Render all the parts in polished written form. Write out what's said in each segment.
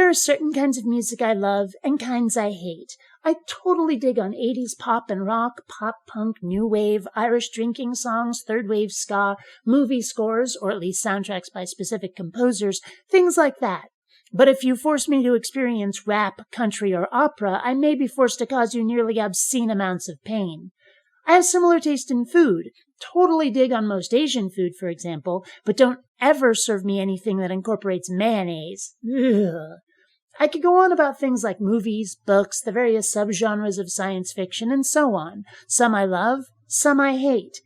there are certain kinds of music I love and kinds I hate. I totally dig on 80s pop and rock, pop punk, new wave, Irish drinking songs, third wave ska, movie scores, or at least soundtracks by specific composers, things like that. But if you force me to experience rap, country, or opera, I may be forced to cause you nearly obscene amounts of pain. I have similar taste in food. Totally dig on most Asian food, for example, but don't ever serve me anything that incorporates mayonnaise. Ugh. I could go on about things like movies, books, the various subgenres of science fiction, and so on. Some I love, some I hate.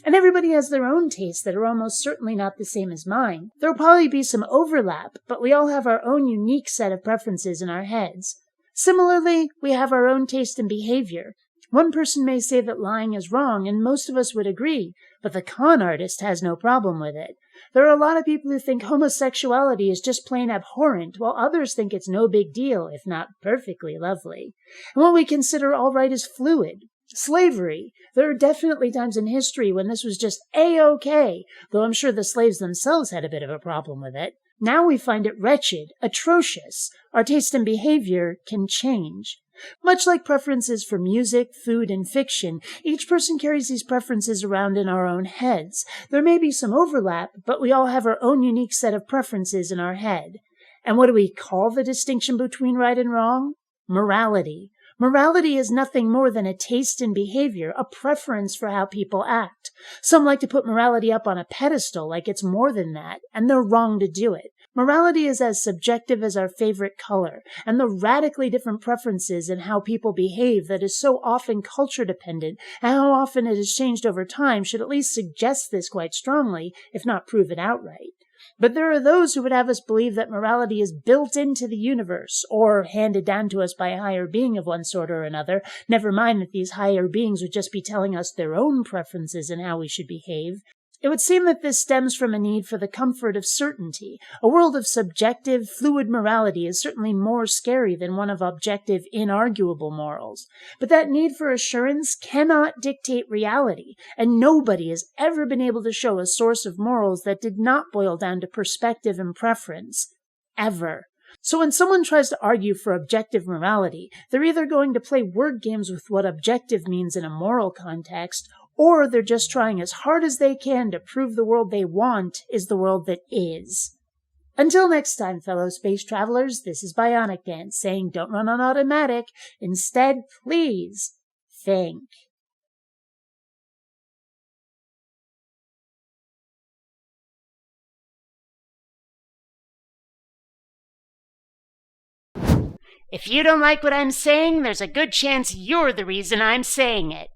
And everybody has their own tastes that are almost certainly not the same as mine. There'll probably be some overlap, but we all have our own unique set of preferences in our heads. Similarly, we have our own taste in behavior. One person may say that lying is wrong, and most of us would agree, but the con artist has no problem with it. There are a lot of people who think homosexuality is just plain abhorrent, while others think it's no big deal, if not perfectly lovely. And what we consider all right is fluid. Slavery. There are definitely times in history when this was just A-OK, though I'm sure the slaves themselves had a bit of a problem with it. Now we find it wretched, atrocious. Our taste and behavior can change. Much like preferences for music, food, and fiction, each person carries these preferences around in our own heads. There may be some overlap, but we all have our own unique set of preferences in our head. And what do we call the distinction between right and wrong? Morality. Morality is nothing more than a taste in behavior, a preference for how people act. Some like to put morality up on a pedestal like it's more than that, and they're wrong to do it. Morality is as subjective as our favorite color, and the radically different preferences in how people behave that is so often culture-dependent, and how often it has changed over time should at least suggest this quite strongly, if not prove it outright. But there are those who would have us believe that morality is built into the universe, or handed down to us by a higher being of one sort or another, never mind that these higher beings would just be telling us their own preferences in how we should behave. It would seem that this stems from a need for the comfort of certainty. A world of subjective, fluid morality is certainly more scary than one of objective, inarguable morals. But that need for assurance cannot dictate reality, and nobody has ever been able to show a source of morals that did not boil down to perspective and preference. Ever. So when someone tries to argue for objective morality, they're either going to play word games with what objective means in a moral context, or they're just trying as hard as they can to prove the world they want is the world that is. Until next time, fellow space travelers, this is Bionic Dance saying don't run on automatic. Instead, please think. If you don't like what I'm saying, there's a good chance you're the reason I'm saying it.